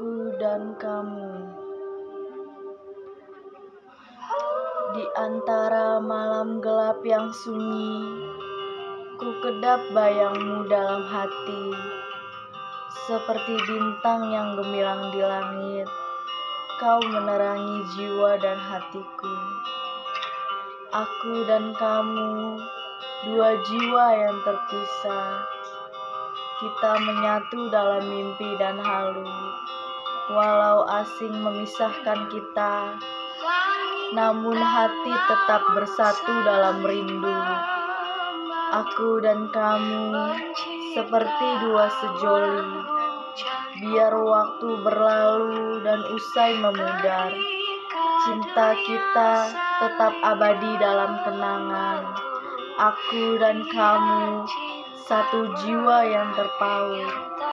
Aku dan kamu. Di antara malam gelap yang sunyi, ku kedap bayangmu dalam hati, seperti bintang yang gemilang di langit. Kau menerangi jiwa dan hatiku. Aku dan kamu, dua jiwa yang terpisah. Kita menyatu dalam mimpi dan halu. Walau asing memisahkan kita, namun hati tetap bersatu dalam rindu. Aku dan kamu seperti dua sejoli. Biar waktu berlalu dan usai memudar, cinta kita tetap abadi dalam kenangan. Aku dan kamu, satu jiwa yang terpaut.